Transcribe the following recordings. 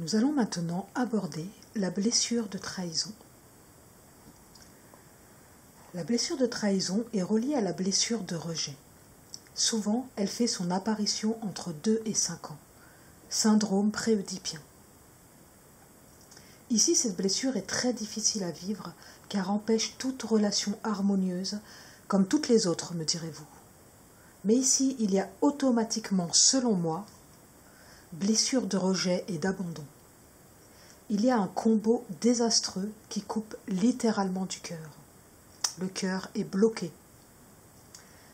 Nous allons maintenant aborder la blessure de trahison. La blessure de trahison est reliée à la blessure de rejet. Souvent, elle fait son apparition entre 2 et 5 ans. Syndrome pré-oedipien. Ici, cette blessure est très difficile à vivre car empêche toute relation harmonieuse, comme toutes les autres, me direz-vous. Mais ici, il y a automatiquement, selon moi, blessure de rejet et d'abandon. Il y a un combo désastreux qui coupe littéralement du cœur. Le cœur est bloqué.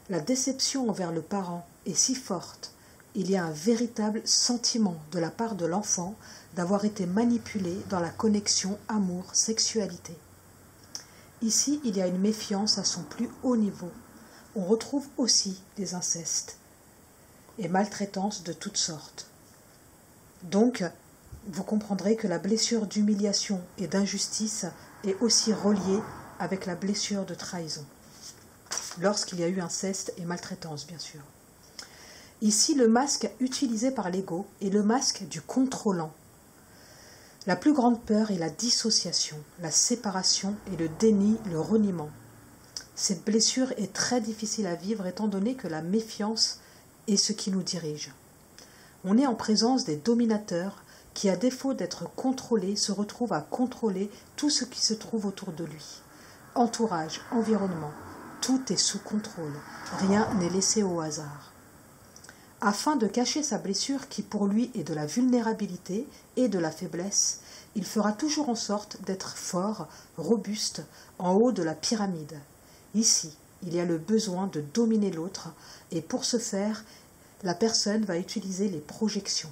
La déception envers le parent est si forte, il y a un véritable sentiment de la part de l'enfant d'avoir été manipulé dans la connexion amour-sexualité. Ici, il y a une méfiance à son plus haut niveau. On retrouve aussi des incestes et maltraitances de toutes sortes. Donc, vous comprendrez que la blessure d'humiliation et d'injustice est aussi reliée avec la blessure de trahison, lorsqu'il y a eu inceste et maltraitance, bien sûr. Ici, le masque utilisé par l'ego est le masque du contrôlant. La plus grande peur est la dissociation, la séparation et le déni, le reniement. Cette blessure est très difficile à vivre étant donné que la méfiance est ce qui nous dirige. On est en présence des dominateurs qui, à défaut d'être contrôlés, se retrouvent à contrôler tout ce qui se trouve autour de lui. Entourage, environnement, tout est sous contrôle, rien n'est laissé au hasard. Afin de cacher sa blessure qui pour lui est de la vulnérabilité et de la faiblesse, il fera toujours en sorte d'être fort, robuste, en haut de la pyramide. Ici, il y a le besoin de dominer l'autre et pour ce faire, la personne va utiliser les projections,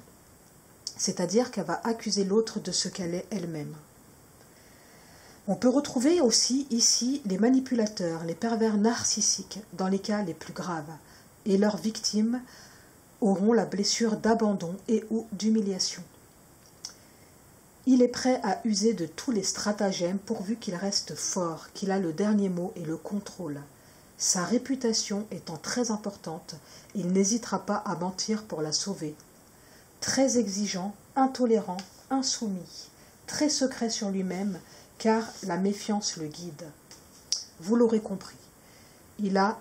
c'est-à-dire qu'elle va accuser l'autre de ce qu'elle est elle-même. On peut retrouver aussi ici les manipulateurs, les pervers narcissiques dans les cas les plus graves, et leurs victimes auront la blessure d'abandon et ou d'humiliation. Il est prêt à user de tous les stratagèmes pourvu qu'il reste fort, qu'il a le dernier mot et le contrôle. Sa réputation étant très importante, il n'hésitera pas à mentir pour la sauver. Très exigeant, intolérant, insoumis, très secret sur lui-même, car la méfiance le guide. Vous l'aurez compris, il a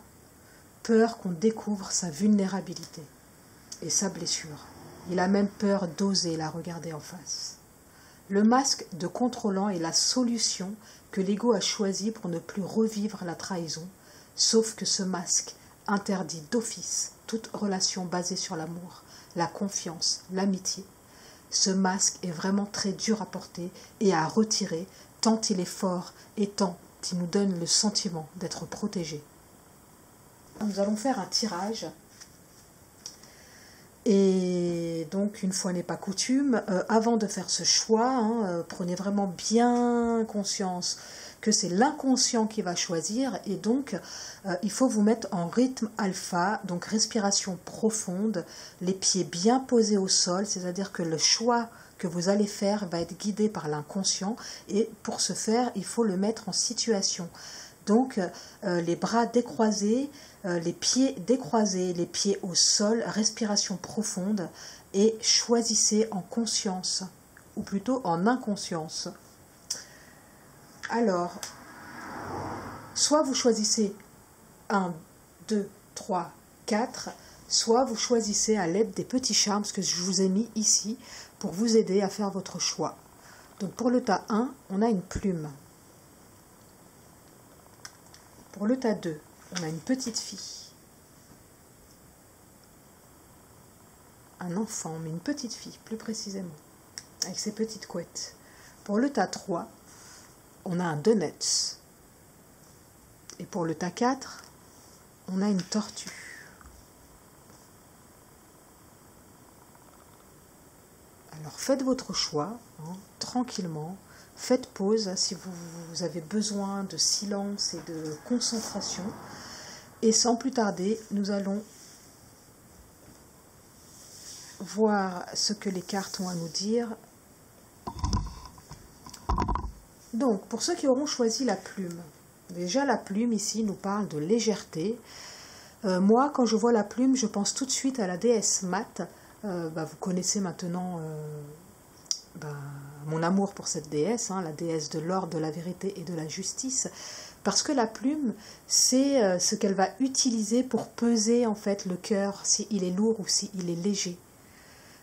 peur qu'on découvre sa vulnérabilité et sa blessure. Il a même peur d'oser la regarder en face. Le masque de contrôlant est la solution que l'ego a choisie pour ne plus revivre la trahison, sauf que ce masque interdit d'office toute relation basée sur l'amour, la confiance, l'amitié. Ce masque est vraiment très dur à porter et à retirer tant il est fort et tant il nous donne le sentiment d'être protégé. Nous allons faire un tirage. Et donc, une fois n'est pas coutume, avant de faire ce choix, prenez vraiment bien conscience que c'est l'inconscient qui va choisir et donc il faut vous mettre en rythme alpha, donc respiration profonde, les pieds bien posés au sol, c'est-à-dire que le choix que vous allez faire va être guidé par l'inconscient et pour ce faire, il faut le mettre en situation. Donc, les bras décroisés, les pieds décroisés, les pieds au sol, respiration profonde et choisissez en conscience, ou plutôt en inconscience. Alors, soit vous choisissez 1, 2, 3, 4, soit vous choisissez à l'aide des petits charmes, ce que je vous ai mis ici, pour vous aider à faire votre choix. Donc pour le tas 1, on a une plume. Pour le tas 2, on a une petite fille. Un enfant, mais une petite fille, plus précisément, avec ses petites couettes. Pour le tas 3, on a un donut. Et pour le tas 4, on a une tortue. Alors faites votre choix, tranquillement. Faites pause si vous avez besoin de silence et de concentration. Et sans plus tarder, nous allons voir ce que les cartes ont à nous dire. Donc, pour ceux qui auront choisi la plume, déjà la plume ici nous parle de légèreté. Moi, quand je vois la plume, je pense tout de suite à la déesse Mat. Vous connaissez maintenant mon amour pour cette déesse, hein, la déesse de l'ordre, de la vérité et de la justice, parce que la plume, c'est ce qu'elle va utiliser pour peser en fait le cœur, s'il est lourd ou s'il est léger.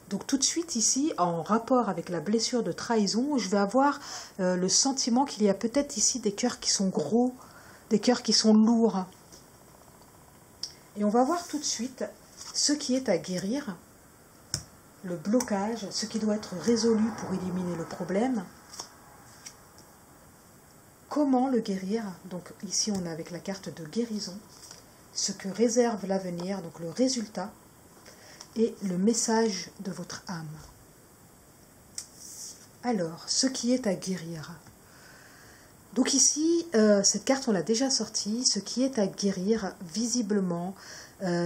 Donc tout de suite ici, en rapport avec la blessure de trahison, je vais avoir le sentiment qu'il y a peut-être ici des cœurs qui sont gros, des cœurs qui sont lourds. Et on va voir tout de suite ce qui est à guérir, le blocage, ce qui doit être résolu pour éliminer le problème. Comment le guérir? Donc ici on est avec la carte de guérison, ce que réserve l'avenir, donc le résultat, et le message de votre âme. Alors, ce qui est à guérir. Donc ici, cette carte, on l'a déjà sortie. Ce qui est à guérir, visiblement,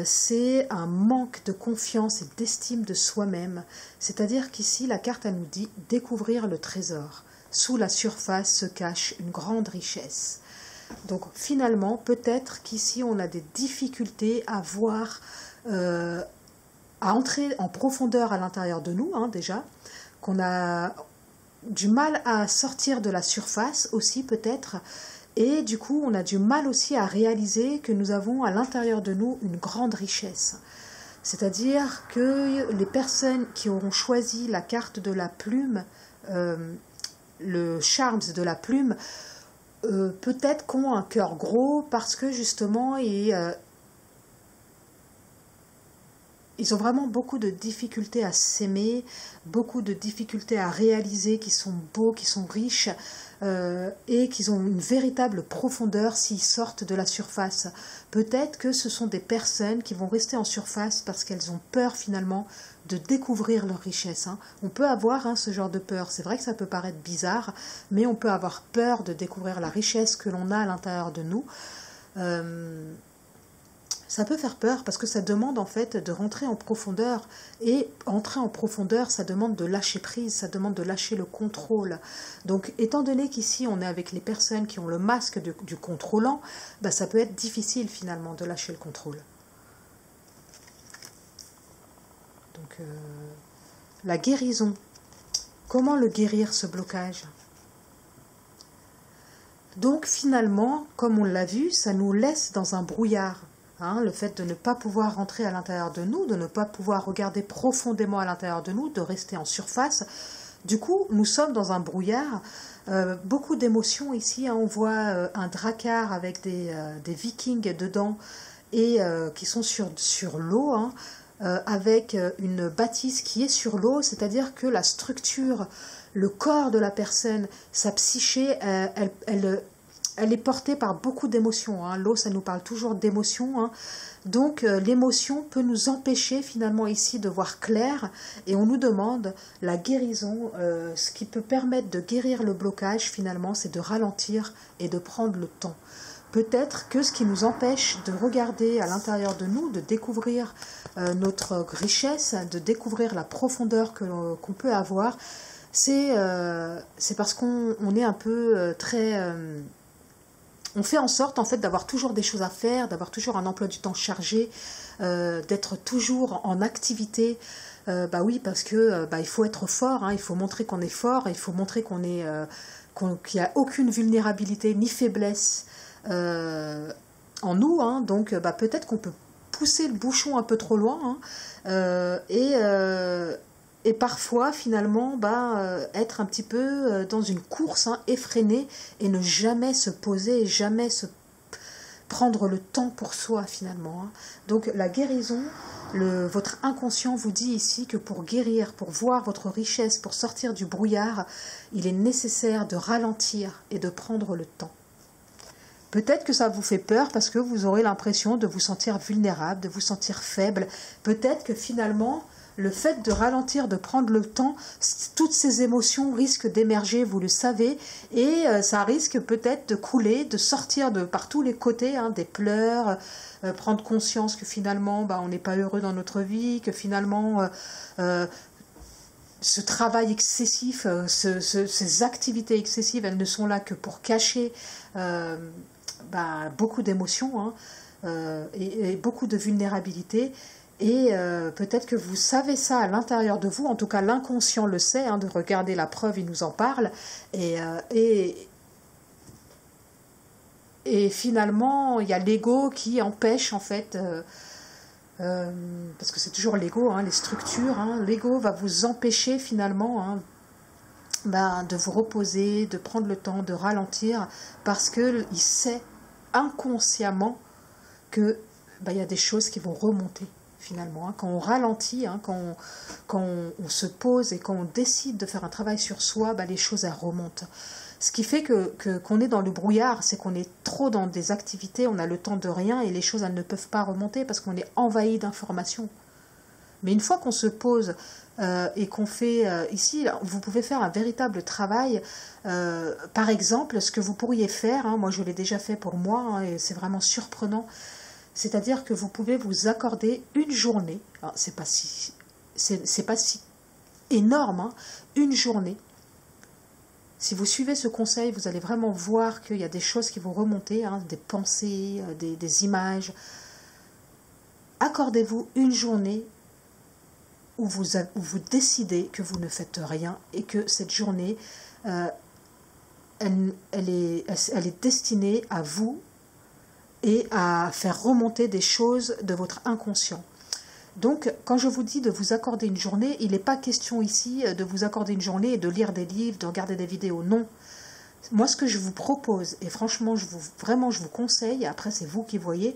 c'est un manque de confiance et d'estime de soi-même. C'est-à-dire qu'ici, la carte, elle nous dit découvrir le trésor. Sous la surface se cache une grande richesse. Donc finalement, peut-être qu'ici, on a des difficultés à voir... à entrer en profondeur à l'intérieur de nous, hein, déjà, qu'on a du mal à sortir de la surface aussi peut-être, et du coup on a du mal aussi à réaliser que nous avons à l'intérieur de nous une grande richesse. C'est-à-dire que les personnes qui auront choisi la carte de la plume, le charme de la plume, peut-être qu'ont un cœur gros parce que justement ils ont vraiment beaucoup de difficultés à s'aimer, beaucoup de difficultés à réaliser qu'ils sont beaux, qu'ils sont riches et qu'ils ont une véritable profondeur s'ils sortent de la surface. Peut-être que ce sont des personnes qui vont rester en surface parce qu'elles ont peur finalement de découvrir leur richesse. Hein. On peut avoir ce genre de peur, c'est vrai que ça peut paraître bizarre, mais on peut avoir peur de découvrir la richesse que l'on a à l'intérieur de nous. Ça peut faire peur parce que ça demande en fait de rentrer en profondeur, et entrer en profondeur, ça demande de lâcher prise, ça demande de lâcher le contrôle. Donc étant donné qu'ici on est avec les personnes qui ont le masque du contrôlant, ça peut être difficile finalement de lâcher le contrôle. Donc la guérison, comment le guérir ce blocage? Donc finalement, comme on l'a vu, ça nous laisse dans un brouillard. Hein, le fait de ne pas pouvoir rentrer à l'intérieur de nous, de ne pas pouvoir regarder profondément à l'intérieur de nous, de rester en surface. Du coup, nous sommes dans un brouillard, beaucoup d'émotions ici. Hein, on voit un drakkar avec des vikings dedans et qui sont sur l'eau, hein, avec une bâtisse qui est sur l'eau, c'est-à-dire que la structure, le corps de la personne, sa psyché, elle est portée par beaucoup d'émotions. Hein. L'eau, ça nous parle toujours d'émotions. Hein. Donc, l'émotion peut nous empêcher finalement ici de voir clair. Et on nous demande la guérison. Ce qui peut permettre de guérir le blocage finalement, c'est de ralentir et de prendre le temps. Peut-être que ce qui nous empêche de regarder à l'intérieur de nous, de découvrir notre richesse, de découvrir la profondeur qu'on peut avoir, c'est parce qu'on est un peu très... on fait en sorte en fait d'avoir toujours des choses à faire, d'avoir toujours un emploi du temps chargé, d'être toujours en activité. Oui, parce que il faut être fort, hein, il faut montrer qu'on est fort, il faut montrer qu'il n'y a aucune vulnérabilité ni faiblesse en nous. Hein, donc peut-être qu'on peut pousser le bouchon un peu trop loin, hein, et parfois, finalement, être un petit peu dans une course, hein, effrénée, et ne jamais se poser, jamais se prendre le temps pour soi, finalement. Hein. Donc, la guérison, votre inconscient vous dit ici que pour guérir, pour voir votre richesse, pour sortir du brouillard, il est nécessaire de ralentir et de prendre le temps. Peut-être que ça vous fait peur parce que vous aurez l'impression de vous sentir vulnérable, de vous sentir faible. Peut-être que finalement... le fait de ralentir, de prendre le temps, toutes ces émotions risquent d'émerger, vous le savez, et ça risque peut-être de couler, de sortir par tous les côtés, hein, des pleurs, prendre conscience que finalement on n'est pas heureux dans notre vie, que finalement ce travail excessif, ces activités excessives, elles ne sont là que pour cacher beaucoup d'émotions, hein, et beaucoup de vulnérabilité. Et peut-être que vous savez ça à l'intérieur de vous, en tout cas l'inconscient le sait, hein, de regarder la preuve, il nous en parle. Et finalement, il y a l'ego qui empêche en fait, parce que c'est toujours l'ego, hein, les structures, hein, l'ego va vous empêcher finalement hein, de vous reposer, de prendre le temps, de ralentir, parce qu'il sait inconsciemment que il y a des choses qui vont remonter finalement. Hein. Quand on ralentit, hein, quand on se pose et quand on décide de faire un travail sur soi, les choses elles remontent. Ce qui fait qu'on est dans le brouillard, c'est qu'on est trop dans des activités, on a le temps de rien et les choses elles ne peuvent pas remonter parce qu'on est envahi d'informations. Mais une fois qu'on se pose et qu'on fait ici, vous pouvez faire un véritable travail. Par exemple, ce que vous pourriez faire, hein, moi je l'ai déjà fait pour moi hein, et c'est vraiment surprenant. C'est-à-dire que vous pouvez vous accorder une journée, c'est pas si énorme, hein, une journée. Si vous suivez ce conseil, vous allez vraiment voir qu'il y a des choses qui vont remonter, hein, des pensées, des images. Accordez-vous une journée où vous décidez que vous ne faites rien et que cette journée, elle est destinée à vous et à faire remonter des choses de votre inconscient. Donc, quand je vous dis de vous accorder une journée, il n'est pas question ici de vous accorder une journée et de lire des livres, de regarder des vidéos, non. Moi, ce que je vous propose, et franchement, je vous conseille, après c'est vous qui voyez,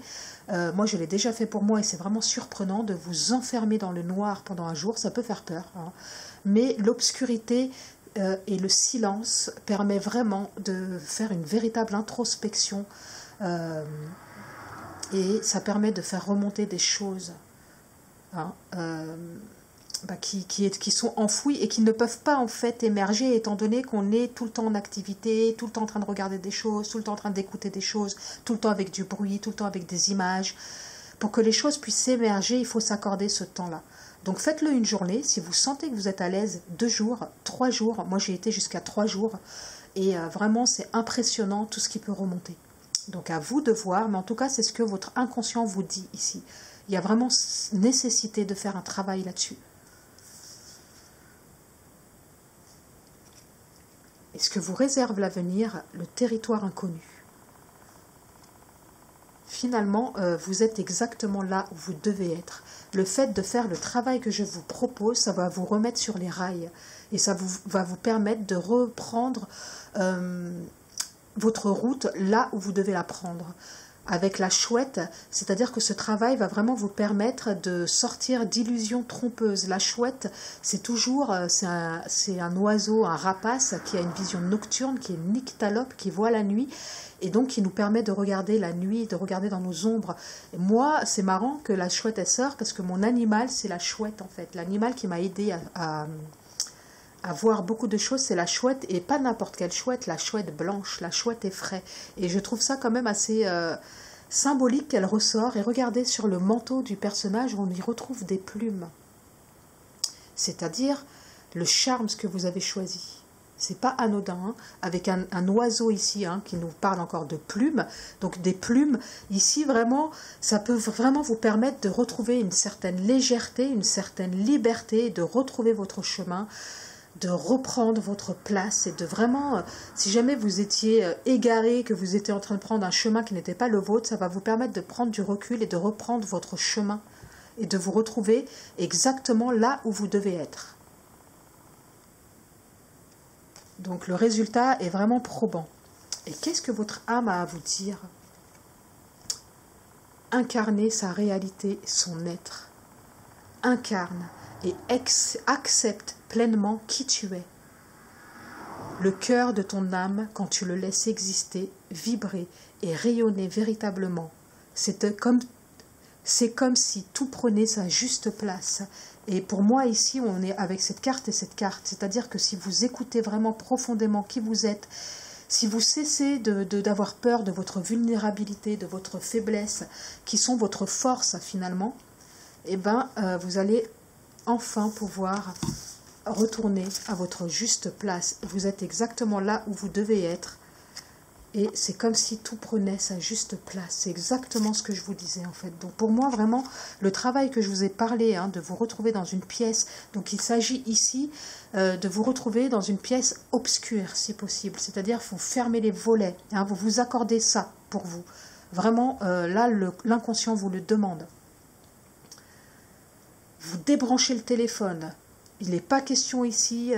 moi je l'ai déjà fait pour moi et c'est vraiment surprenant de vous enfermer dans le noir pendant un jour, ça peut faire peur, hein. Mais l'obscurité et le silence permet vraiment de faire une véritable introspection et ça permet de faire remonter des choses hein, qui sont enfouies et qui ne peuvent pas en fait émerger étant donné qu'on est tout le temps en activité, tout le temps en train de regarder des choses, tout le temps en train d'écouter des choses, tout le temps avec du bruit, tout le temps avec des images. Pour que les choses puissent émerger, il faut s'accorder ce temps-là. Donc faites-le une journée, si vous sentez que vous êtes à l'aise, 2 jours, 3 jours, moi j'ai été jusqu'à 3 jours, et vraiment c'est impressionnant tout ce qui peut remonter. Donc à vous de voir, mais en tout cas c'est ce que votre inconscient vous dit ici. Il y a vraiment nécessité de faire un travail là-dessus. Et ce que vous réserve l'avenir, le territoire inconnu. Finalement, vous êtes exactement là où vous devez être. Le fait de faire le travail que je vous propose, ça va vous remettre sur les rails. Et ça va vous permettre de reprendre votre route là où vous devez la prendre. Avec la chouette, c'est-à-dire que ce travail va vraiment vous permettre de sortir d'illusions trompeuses. La chouette, c'est toujours, c'est un oiseau, un rapace qui a une vision nocturne, qui est nyctalope, qui voit la nuit, et donc qui nous permet de regarder la nuit, de regarder dans nos ombres. Et moi, c'est marrant que la chouette, elle sort, parce que mon animal, c'est la chouette en fait. L'animal qui m'a aidé à voir beaucoup de choses, c'est la chouette, et pas n'importe quelle chouette, la chouette blanche, la chouette effraie. Et je trouve ça quand même assez symbolique qu'elle ressort. Et regardez sur le manteau du personnage, on y retrouve des plumes. C'est-à-dire le charme que vous avez choisi. C'est pas anodin, hein, avec un oiseau ici hein, qui nous parle encore de plumes. Donc des plumes, ici vraiment, ça peut vraiment vous permettre de retrouver une certaine légèreté, une certaine liberté, de retrouver votre chemin, de reprendre votre place et de vraiment, si jamais vous étiez égaré, que vous étiez en train de prendre un chemin qui n'était pas le vôtre, ça va vous permettre de prendre du recul et de reprendre votre chemin et de vous retrouver exactement là où vous devez être. Donc le résultat est vraiment probant. Et qu'est-ce que votre âme a à vous dire? Incarner sa réalité, son être. Incarne et accepte pleinement qui tu es. Le cœur de ton âme, quand tu le laisses exister, vibrer et rayonner véritablement, c'est comme si tout prenait sa juste place. Et pour moi ici, on est avec cette carte et cette carte, c'est-à-dire que si vous écoutez vraiment profondément qui vous êtes, si vous cessez d'avoir peur de votre vulnérabilité, de votre faiblesse, qui sont votre force finalement, eh ben, vous allez enfin pouvoir retourner à votre juste place. Vous êtes exactement là où vous devez être. Et c'est comme si tout prenait sa juste place. C'est exactement ce que je vous disais en fait. Donc pour moi vraiment, le travail que je vous ai parlé, hein, de vous retrouver dans une pièce, donc il s'agit ici de vous retrouver dans une pièce obscure si possible. C'est-à-dire vous fermez les volets, hein, vous vous accordez ça pour vous. Vraiment, là l'inconscient vous le demande. Vous débranchez le téléphone. Il n'est pas question ici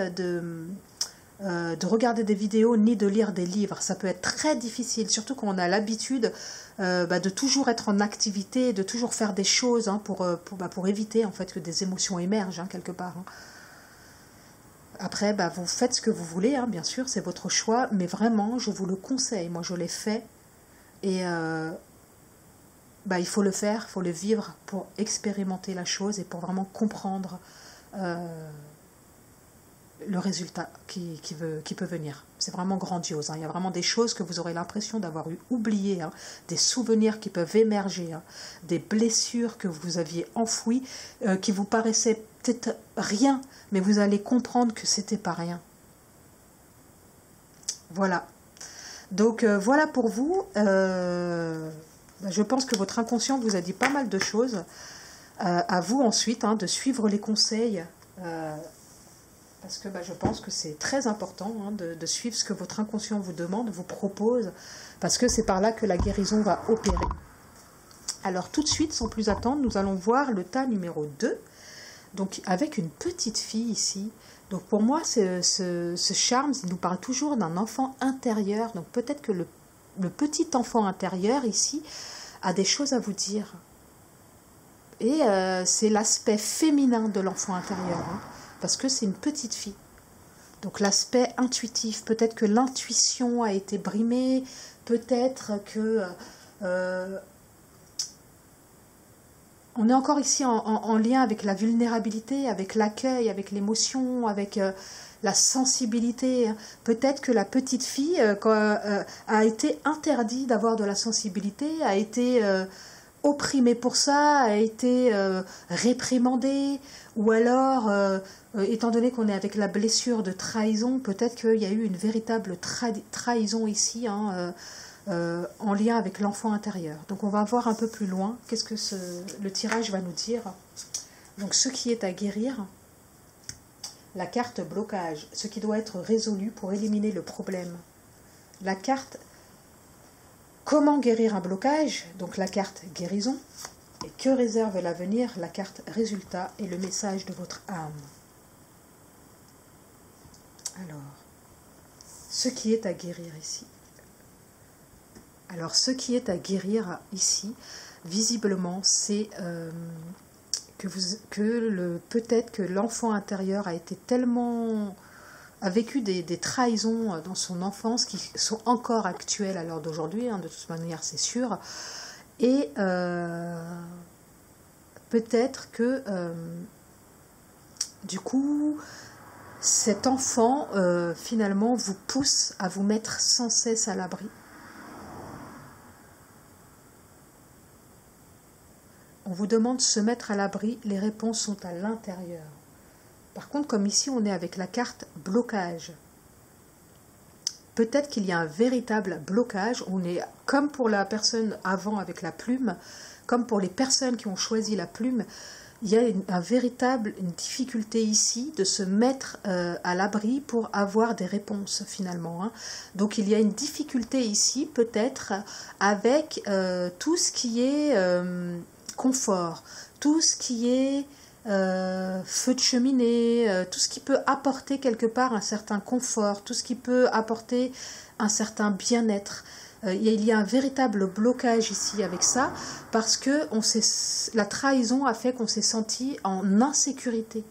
de regarder des vidéos ni de lire des livres. Ça peut être très difficile, surtout quand on a l'habitude de toujours être en activité, de toujours faire des choses hein, pour éviter en fait que des émotions émergent hein, quelque part. Hein. Après, vous faites ce que vous voulez, hein, bien sûr, c'est votre choix, mais vraiment, je vous le conseille. Moi, je l'ai fait et il faut le faire, il faut le vivre pour expérimenter la chose et pour vraiment comprendre le résultat qui peut venir. C'est vraiment grandiose. Hein. Il y a vraiment des choses que vous aurez l'impression d'avoir oubliées, hein. Des souvenirs qui peuvent émerger, hein. Des blessures que vous aviez enfouies, qui vous paraissaient peut-être rien, mais vous allez comprendre que c'était pas rien. Voilà. Donc voilà pour vous. Je pense que votre inconscient vous a dit pas mal de choses. À vous ensuite hein, de suivre les conseils. Parce que je pense que c'est très important hein, de suivre ce que votre inconscient vous demande, vous propose, parce que c'est par là que la guérison va opérer. Alors tout de suite, sans plus attendre, nous allons voir le tas numéro 2, donc avec une petite fille ici. Donc pour moi, ce charme, il nous parle toujours d'un enfant intérieur, donc peut-être que le petit enfant intérieur ici a des choses à vous dire. Et c'est l'aspect féminin de l'enfant intérieur, hein. Parce que c'est une petite fille. Donc l'aspect intuitif, peut-être que l'intuition a été brimée, peut-être que... on est encore ici en lien avec la vulnérabilité, avec l'accueil, avec l'émotion, avec la sensibilité. Peut-être que la petite fille a été interdite d'avoir de la sensibilité, a été... opprimée pour ça, a été réprimandée, ou alors, étant donné qu'on est avec la blessure de trahison, peut-être qu'il y a eu une véritable trahison ici, hein, en lien avec l'enfant intérieur. Donc on va voir un peu plus loin, qu'est-ce que le tirage va nous dire. Donc ce qui est à guérir, la carte blocage, ce qui doit être résolu pour éliminer le problème. La carte comment guérir un blocage, donc la carte guérison, et que réserve l'avenir, la carte résultat et le message de votre âme. Alors, ce qui est à guérir ici. Alors, ce qui est à guérir ici, visiblement, c'est peut-être que l'enfant intérieur a été tellement... a vécu des trahisons dans son enfance qui sont encore actuelles à l'heure d'aujourd'hui, hein, de toute manière c'est sûr, et peut-être que du coup cet enfant finalement vous pousse à vous mettre sans cesse à l'abri. On vous demande de se mettre à l'abri, les réponses sont à l'intérieur. Par contre, comme ici, on est avec la carte blocage. Peut-être qu'il y a un véritable blocage. On est comme pour la personne avant avec la plume, comme pour les personnes qui ont choisi la plume, il y a une difficulté ici de se mettre à l'abri pour avoir des réponses finalement. Hein. Donc il y a une difficulté ici peut-être avec tout ce qui est confort, tout ce qui est... feu de cheminée, tout ce qui peut apporter quelque part un certain confort, tout ce qui peut apporter un certain bien-être. Il y a un véritable blocage ici avec ça, parce que la trahison a fait qu'on s'est senti en insécurité.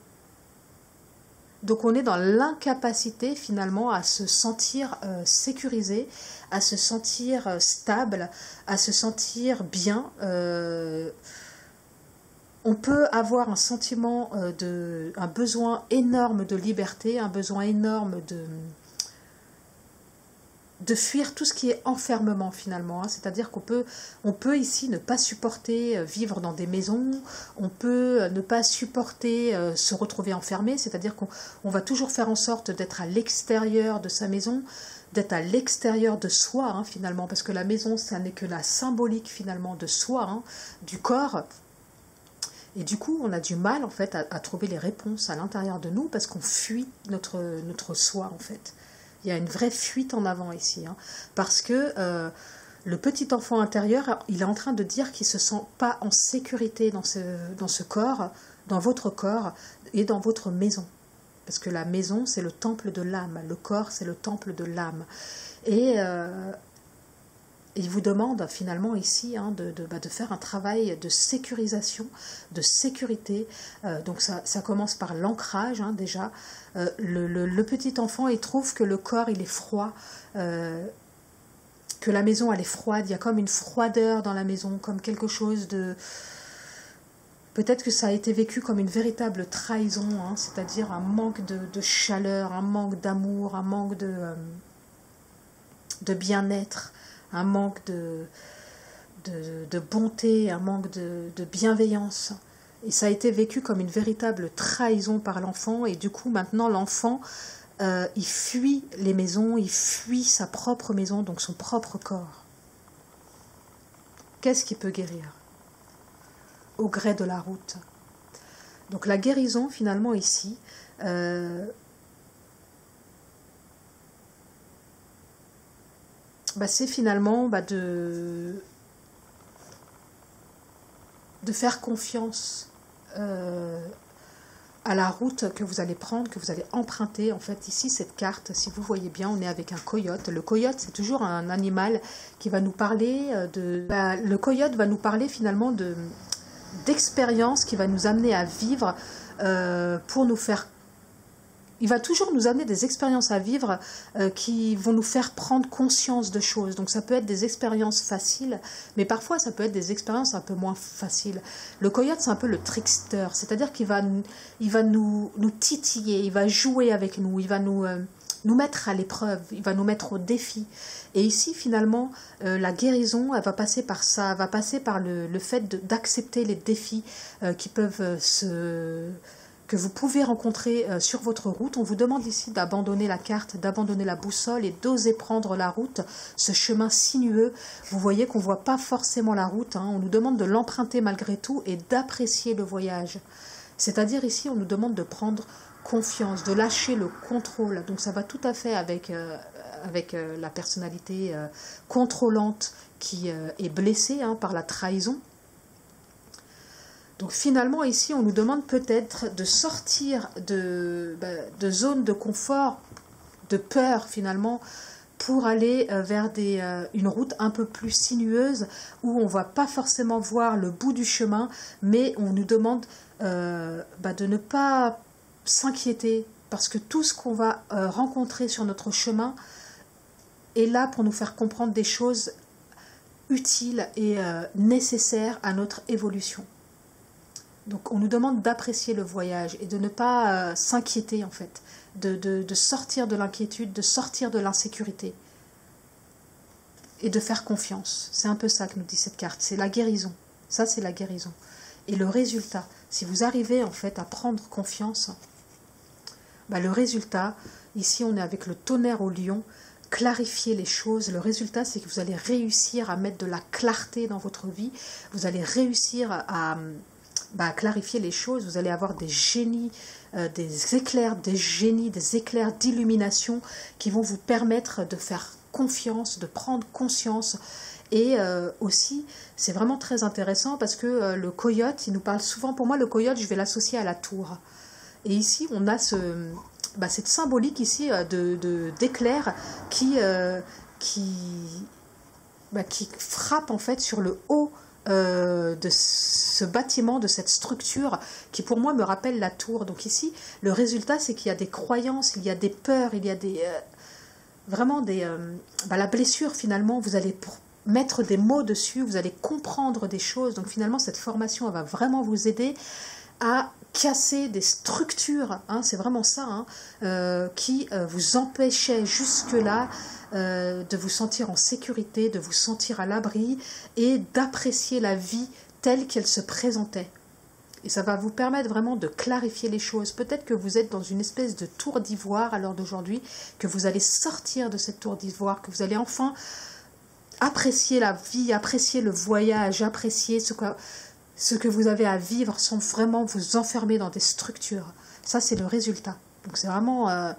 Donc on est dans l'incapacité finalement à se sentir sécurisé, à se sentir stable, à se sentir bien. On peut avoir un sentiment un besoin énorme de liberté, un besoin énorme de fuir tout ce qui est enfermement finalement. Hein. C'est-à-dire qu'on peut ici ne pas supporter vivre dans des maisons, on peut ne pas supporter se retrouver enfermé, c'est-à-dire qu'on va toujours faire en sorte d'être à l'extérieur de sa maison, d'être à l'extérieur de soi, hein, finalement, parce que la maison, ça n'est que la symbolique, finalement, de soi, hein, du corps. Et du coup, on a du mal, en fait, à trouver les réponses à l'intérieur de nous, parce qu'on fuit notre soi, en fait. Il y a une vraie fuite en avant ici, hein, parce que le petit enfant intérieur, il est en train de dire qu'il ne se sent pas en sécurité dans ce corps, dans votre corps et dans votre maison. Parce que la maison, c'est le temple de l'âme. Le corps, c'est le temple de l'âme. Et il vous demande finalement ici hein, de faire un travail de sécurisation, de sécurité. Donc ça commence par l'ancrage hein, déjà. Le petit enfant, il trouve que le corps, il est froid, que la maison, elle est froide. Il y a comme une froideur dans la maison, comme quelque chose de... Peut-être que ça a été vécu comme une véritable trahison, hein, c'est-à-dire un manque de chaleur, un manque d'amour, un manque de bien-être, un manque de bonté, un manque de bienveillance. Et ça a été vécu comme une véritable trahison par l'enfant. Et du coup, maintenant, l'enfant, il fuit les maisons, il fuit sa propre maison, donc son propre corps. Qu'est-ce qui peut guérir ? Au gré de la route. Donc la guérison, finalement, ici, c'est finalement de faire confiance à la route que vous allez prendre, que vous allez emprunter. En fait, ici, cette carte, si vous voyez bien, on est avec un coyote. Le coyote, c'est toujours un animal qui va nous parler le coyote va nous parler finalement d'expérience qui va nous amener à vivre pour nous faire... Il va toujours nous amener des expériences à vivre qui vont nous faire prendre conscience de choses. Donc ça peut être des expériences faciles, mais parfois ça peut être des expériences un peu moins faciles. Le coyote, c'est un peu le trickster, c'est-à-dire qu'il va nous titiller, il va jouer avec nous, il va nous mettre à l'épreuve, il va nous mettre au défi. Et ici, finalement, la guérison, elle va passer par ça, elle va passer par le fait d'accepter les défis que vous pouvez rencontrer sur votre route. On vous demande ici d'abandonner la carte, d'abandonner la boussole et d'oser prendre la route, ce chemin sinueux. Vous voyez qu'on ne voit pas forcément la route, hein. On nous demande de l'emprunter malgré tout et d'apprécier le voyage. C'est-à-dire ici, on nous demande de prendre confiance, de lâcher le contrôle. Donc ça va tout à fait avec la personnalité contrôlante qui est blessée hein, par la trahison. Donc finalement ici on nous demande peut-être de sortir de zones de confort, de peur finalement, pour aller vers une route un peu plus sinueuse où on ne va pas forcément voir le bout du chemin, mais on nous demande de ne pas s'inquiéter parce que tout ce qu'on va rencontrer sur notre chemin est là pour nous faire comprendre des choses utiles et nécessaires à notre évolution. Donc on nous demande d'apprécier le voyage et de ne pas s'inquiéter en fait, de sortir de l'inquiétude, de sortir de l'insécurité et de faire confiance. C'est un peu ça que nous dit cette carte, c'est la guérison. Ça c'est la guérison. Et le résultat, si vous arrivez en fait à prendre confiance, le résultat, ici on est avec le tonnerre au lion, clarifier les choses. Le résultat, c'est que vous allez réussir à mettre de la clarté dans votre vie, vous allez réussir à clarifier les choses, vous allez avoir des génies, des éclairs d'illumination qui vont vous permettre de faire confiance, de prendre conscience. Et aussi, c'est vraiment très intéressant parce que le coyote, il nous parle souvent, pour moi le coyote, je vais l'associer à la tour. Et ici, on a cette symbolique ici d'éclair qui frappe en fait sur le haut de ce bâtiment, de cette structure qui pour moi me rappelle la tour. Donc ici, le résultat, c'est qu'il y a des croyances, il y a des peurs, il y a la blessure finalement, vous allez mettre des mots dessus, vous allez comprendre des choses. Donc finalement, cette formation, elle va vraiment vous aider à casser des structures, hein, c'est vraiment ça, qui vous empêchaient jusque-là de vous sentir en sécurité, de vous sentir à l'abri et d'apprécier la vie telle qu'elle se présentait. Et ça va vous permettre vraiment de clarifier les choses. Peut-être que vous êtes dans une espèce de tour d'ivoire à l'heure d'aujourd'hui, que vous allez sortir de cette tour d'ivoire, que vous allez enfin apprécier la vie, apprécier le voyage, apprécier ce que vous avez à vivre sans vraiment vous enfermer dans des structures. Ça, c'est le résultat. Donc c'est vraiment...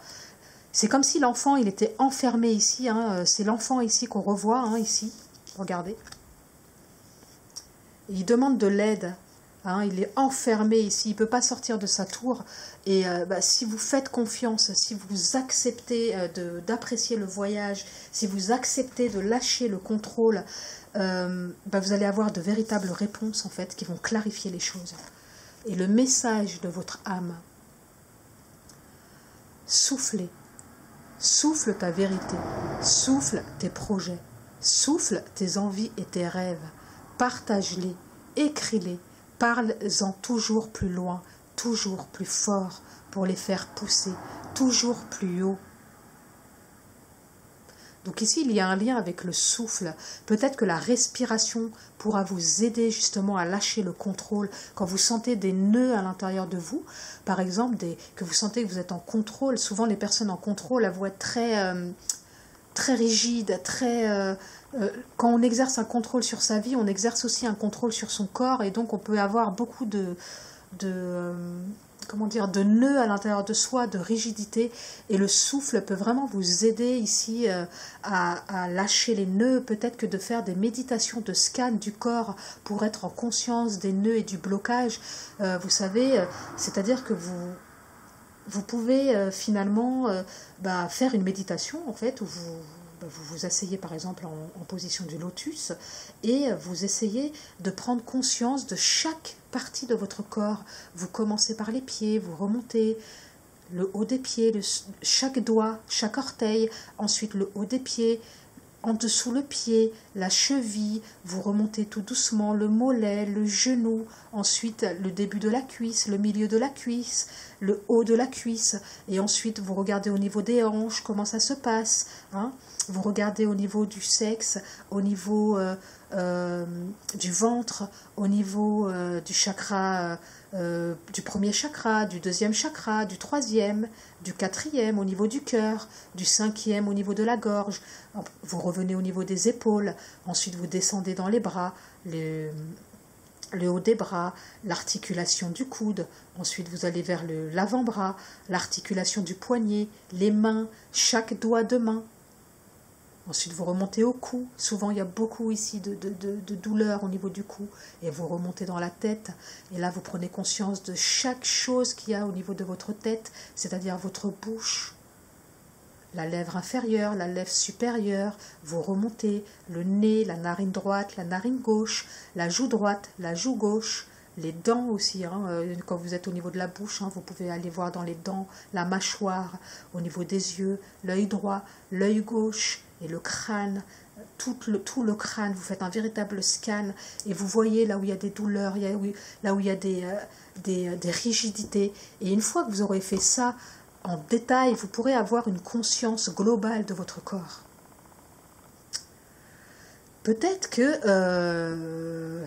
c'est comme si l'enfant, il était enfermé ici. Hein, c'est l'enfant ici qu'on revoit, hein, ici. Regardez. Il demande de l'aide. Hein, il est enfermé ici, il ne peut pas sortir de sa tour. Et si vous faites confiance, si vous acceptez d'apprécier le voyage, si vous acceptez de lâcher le contrôle, vous allez avoir de véritables réponses en fait qui vont clarifier les choses. Et le message de votre âme, soufflez, souffle ta vérité, souffle tes projets, souffle tes envies et tes rêves, partage-les, écris-les, parle-en toujours plus loin, toujours plus fort pour les faire pousser, toujours plus haut. Donc ici, il y a un lien avec le souffle. Peut-être que la respiration pourra vous aider justement à lâcher le contrôle. Quand vous sentez des nœuds à l'intérieur de vous, par exemple, que vous sentez que vous êtes en contrôle, souvent les personnes en contrôle, elles vont être très rigides, quand on exerce un contrôle sur sa vie, on exerce aussi un contrôle sur son corps, et donc on peut avoir beaucoup de nœuds à l'intérieur de soi, de rigidité, et le souffle peut vraiment vous aider ici à lâcher les nœuds, peut-être que de faire des méditations de scan du corps pour être en conscience des nœuds et du blocage, vous savez, c'est-à-dire que vous pouvez finalement faire une méditation en fait, où vous vous asseyez par exemple en position du lotus et vous essayez de prendre conscience de chaque partie de votre corps. Vous commencez par les pieds, vous remontez le haut des pieds, chaque doigt, chaque orteil, ensuite le haut des pieds, en dessous le pied, la cheville, vous remontez tout doucement le mollet, le genou, ensuite le début de la cuisse, le milieu de la cuisse, le haut de la cuisse, et ensuite vous regardez au niveau des hanches, comment ça se passe, hein. Vous regardez au niveau du sexe, au niveau du ventre, au niveau du chakra, du premier chakra, du deuxième chakra, du troisième, du quatrième, au niveau du cœur, du cinquième, au niveau de la gorge. Vous revenez au niveau des épaules, ensuite vous descendez dans les bras, le haut des bras, l'articulation du coude, ensuite vous allez vers l'avant-bras, l'articulation du poignet, les mains, chaque doigt de main. Ensuite, vous remontez au cou. Souvent, il y a beaucoup ici de douleur au niveau du cou. Et vous remontez dans la tête. Et là, vous prenez conscience de chaque chose qu'il y a au niveau de votre tête, c'est-à-dire votre bouche, la lèvre inférieure, la lèvre supérieure. Vous remontez le nez, la narine droite, la narine gauche, la joue droite, la joue gauche, les dents aussi, hein, quand vous êtes au niveau de la bouche, hein, vous pouvez aller voir dans les dents, la mâchoire, au niveau des yeux, l'œil droit, l'œil gauche et le crâne, tout le crâne. Vous faites un véritable scan et vous voyez là où il y a des douleurs, là où il y a des rigidités. Et une fois que vous aurez fait ça en détail, vous pourrez avoir une conscience globale de votre corps. Peut-être que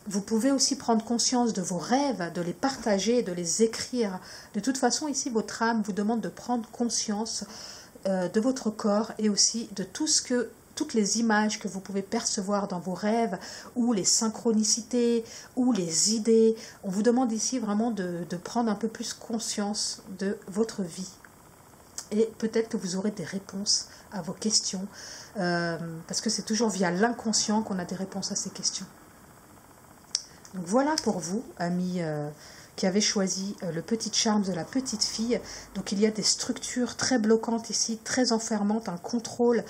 vous pouvez aussi prendre conscience de vos rêves, de les partager, de les écrire. De toute façon, ici, votre âme vous demande de prendre conscience de votre corps et aussi de toutes les images que vous pouvez percevoir dans vos rêves, ou les synchronicités, ou les idées. On vous demande ici vraiment de prendre un peu plus conscience de votre vie. Et peut-être que vous aurez des réponses à vos questions, parce que c'est toujours via l'inconscient qu'on a des réponses à ces questions. Donc voilà pour vous, amis qui avez choisi le petit charme de la petite fille. Donc il y a des structures très bloquantes ici, très enfermantes, un contrôle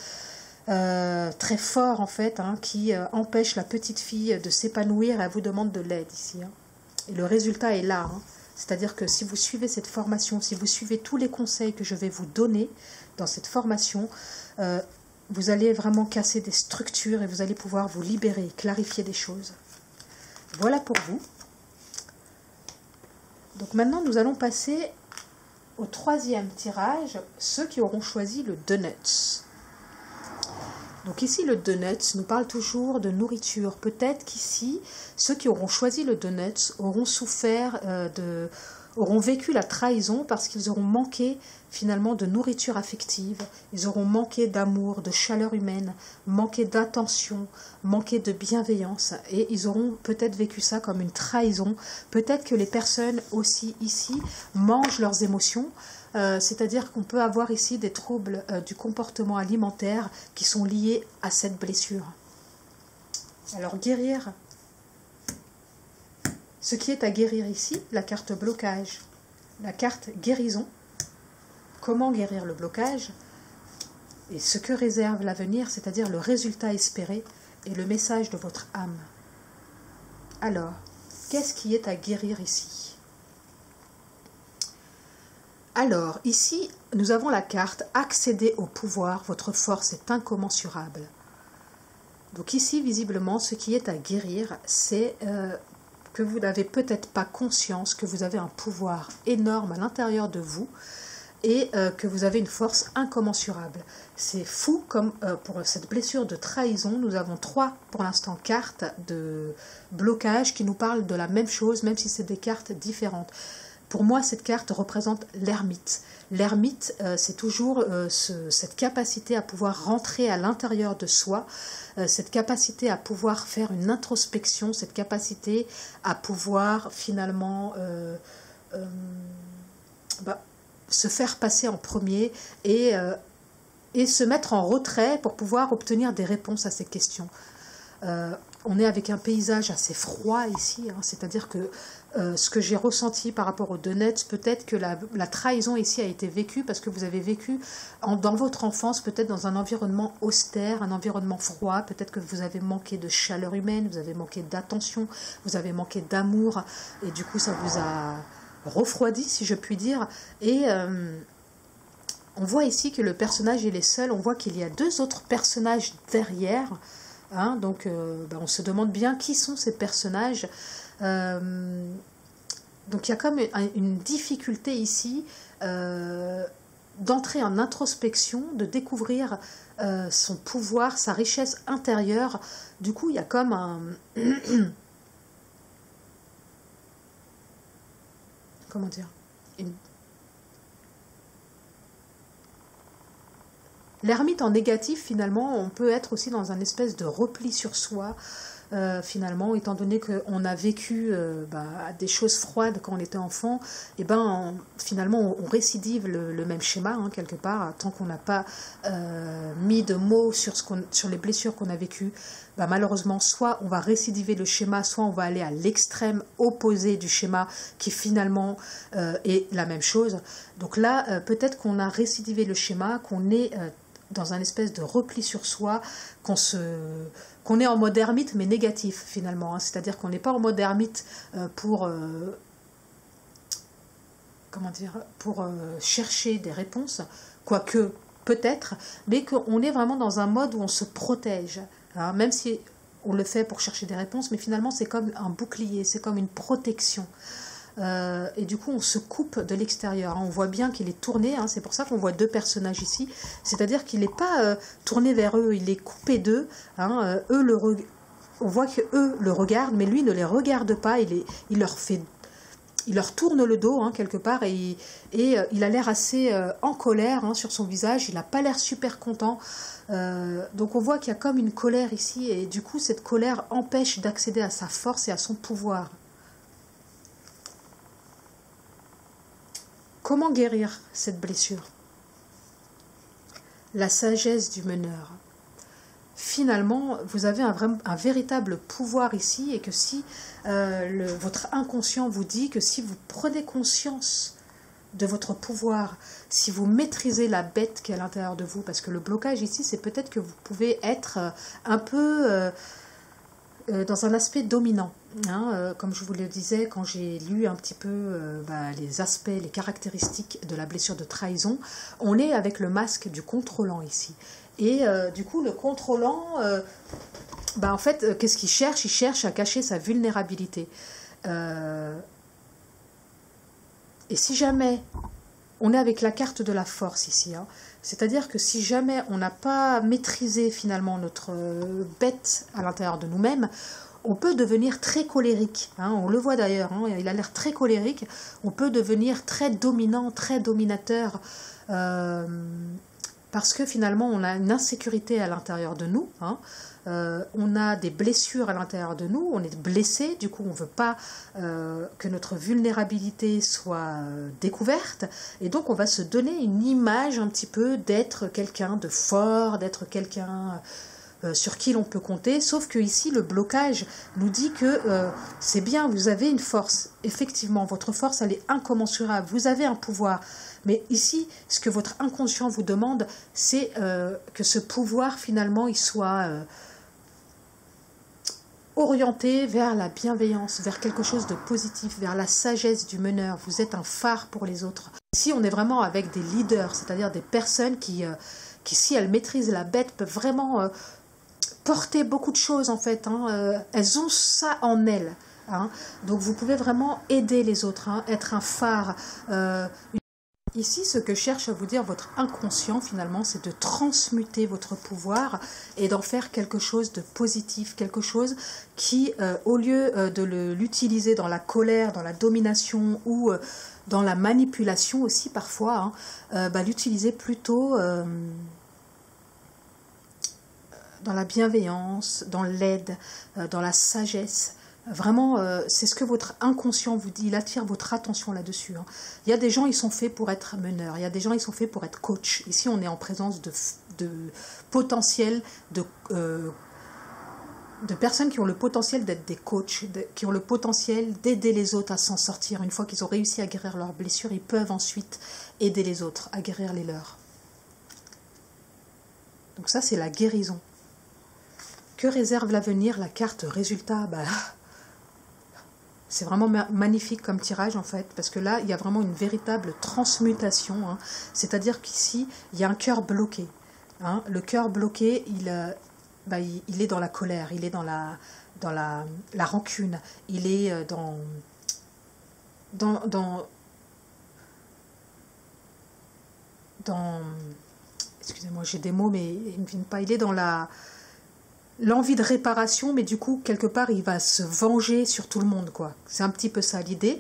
très fort en fait, hein, qui empêche la petite fille de s'épanouir, et elle vous demande de l'aide ici. Hein. Et le résultat est là. Hein. C'est-à-dire que si vous suivez cette formation, si vous suivez tous les conseils que je vais vous donner dans cette formation, vous allez vraiment casser des structures et vous allez pouvoir vous libérer, clarifier des choses. Voilà pour vous. Donc maintenant, nous allons passer au troisième tirage, ceux qui auront choisi le Donuts. Donc ici, le donut nous parle toujours de nourriture. Peut-être qu'ici, ceux qui auront choisi le donut auront souffert auront vécu la trahison parce qu'ils auront manqué finalement de nourriture affective, ils auront manqué d'amour, de chaleur humaine, manqué d'attention, manqué de bienveillance, et ils auront peut-être vécu ça comme une trahison. Peut-être que les personnes aussi ici mangent leurs émotions, c'est-à-dire qu'on peut avoir ici des troubles du comportement alimentaire qui sont liés à cette blessure. Alors guérir, ce qui est à guérir ici, la carte blocage, la carte guérison. Comment guérir le blocage et ce que réserve l'avenir, c'est-à-dire le résultat espéré et le message de votre âme. Alors, qu'est-ce qui est à guérir ici? Alors, ici, nous avons la carte « Accéder au pouvoir, votre force est incommensurable ». Donc ici, visiblement, ce qui est à guérir, c'est que vous n'avez peut-être pas conscience que vous avez un pouvoir énorme à l'intérieur de vous et que vous avez une force incommensurable. C'est fou comme pour cette blessure de trahison, nous avons 3 pour l'instant cartes de blocage qui nous parlent de la même chose, même si c'est des cartes différentes. Pour moi, cette carte représente l'ermite. L'ermite, c'est toujours cette capacité à pouvoir rentrer à l'intérieur de soi, cette capacité à pouvoir faire une introspection, cette capacité à pouvoir finalement se faire passer en premier et se mettre en retrait pour pouvoir obtenir des réponses à ces questions. On est avec un paysage assez froid ici, hein, c'est-à-dire que ce que j'ai ressenti par rapport aux donuts, peut-être que la trahison ici a été vécue parce que vous avez vécu dans votre enfance, peut-être dans un environnement austère, un environnement froid, peut-être que vous avez manqué de chaleur humaine, vous avez manqué d'attention, vous avez manqué d'amour, et du coup ça vous a refroidi, si je puis dire, et on voit ici que le personnage il est seul, on voit qu'il y a 2 autres personnages derrière, hein, donc on se demande bien qui sont ces personnages. Donc il y a comme une difficulté ici d'entrer en introspection, de découvrir son pouvoir, sa richesse intérieure. Du coup il y a comme un... comment dire, l'ermite en négatif, finalement, on peut être aussi dans un espèce de repli sur soi, finalement, étant donné qu'on a vécu des choses froides quand on était enfant, et finalement, on récidive le même schéma, hein, quelque part, tant qu'on n'a pas mis de mots sur les blessures qu'on a vécues. Malheureusement, soit on va récidiver le schéma, soit on va aller à l'extrême opposé du schéma qui finalement est la même chose. Donc là, peut-être qu'on a récidivé le schéma, qu'on est dans un espèce de repli sur soi, qu'on est en mode ermite mais négatif finalement, hein. C'est-à-dire qu'on n'est pas en mode ermite pour chercher des réponses, quoique peut-être, mais qu'on est vraiment dans un mode où on se protège. Alors, même si on le fait pour chercher des réponses, mais finalement c'est comme un bouclier, c'est comme une protection. Et du coup on se coupe de l'extérieur, hein. On voit bien qu'il est tourné, hein. C'est pour ça qu'on voit 2 personnages ici, c'est-à-dire qu'il n'est pas tourné vers eux, il est coupé d'eux, hein. On voit qu'eux le regardent, mais lui ne les regarde pas, il leur tourne le dos, hein, quelque part, et il a l'air assez en colère, hein, sur son visage, il n'a pas l'air super content. Donc on voit qu'il y a comme une colère ici, et du coup cette colère empêche d'accéder à sa force et à son pouvoir. Comment guérir cette blessure? La sagesse du meneur. Finalement, vous avez un véritable pouvoir ici, et que si votre inconscient vous dit que si vous prenez conscience de votre pouvoir, si vous maîtrisez la bête qui est à l'intérieur de vous, parce que le blocage ici, c'est peut-être que vous pouvez être un peu dans un aspect dominant, hein, comme je vous le disais quand j'ai lu un petit peu les aspects, les caractéristiques de la blessure de trahison, on est avec le masque du contrôlant ici. Et du coup, le contrôlant, en fait, qu'est-ce qu'il cherche? Il cherche à cacher sa vulnérabilité. Et si jamais on est avec la carte de la force ici, hein, C'est-à-dire que si jamais on n'a pas maîtrisé finalement notre bête à l'intérieur de nous-mêmes, on peut devenir très colérique, hein, on le voit d'ailleurs, hein, il a l'air très colérique, on peut devenir très dominant, très dominateur, parce que finalement on a une insécurité à l'intérieur de nous, hein, on a des blessures à l'intérieur de nous, on est blessé, du coup on ne veut pas que notre vulnérabilité soit découverte, et donc on va se donner une image un petit peu d'être quelqu'un de fort, d'être quelqu'un sur qui l'on peut compter, sauf que ici le blocage nous dit que c'est bien, vous avez une force, effectivement, votre force elle est incommensurable, vous avez un pouvoir, mais ici ce que votre inconscient vous demande, c'est que ce pouvoir finalement il soit orienté vers la bienveillance, vers quelque chose de positif, vers la sagesse du meneur, vous êtes un phare pour les autres. Ici on est vraiment avec des leaders, c'est-à-dire des personnes qui si elles maîtrisent la bête, peuvent vraiment porter beaucoup de choses en fait, hein, elles ont ça en elles, hein, donc vous pouvez vraiment aider les autres, hein, être un phare. Ici, ce que cherche à vous dire votre inconscient finalement, c'est de transmuter votre pouvoir et d'en faire quelque chose de positif, quelque chose qui, au lieu de l'utiliser dans la colère, dans la domination ou dans la manipulation aussi parfois, hein, l'utiliser plutôt dans la bienveillance, dans l'aide, dans la sagesse. Vraiment, c'est ce que votre inconscient vous dit, il attire votre attention là-dessus. Hein. Il y a des gens, ils sont faits pour être meneurs, il y a des gens, ils sont faits pour être coach. Ici, on est en présence de potentiel, de personnes qui ont le potentiel d'être des coachs, qui ont le potentiel d'aider les autres à s'en sortir. Une fois qu'ils ont réussi à guérir leurs blessures, ils peuvent ensuite aider les autres à guérir les leurs. Donc ça, c'est la guérison. Que réserve l'avenir? La carte résultat, c'est vraiment magnifique comme tirage en fait, parce que là, il y a vraiment une véritable transmutation, hein. C'est-à-dire qu'ici, il y a un cœur bloqué. Hein. Le cœur bloqué, il est dans la colère, il est dans la rancune, il est excusez-moi, j'ai des mots, mais ils ne viennent pas, il est dans l'envie de réparation, mais du coup, quelque part, il va se venger sur tout le monde, quoi. C'est un petit peu ça l'idée.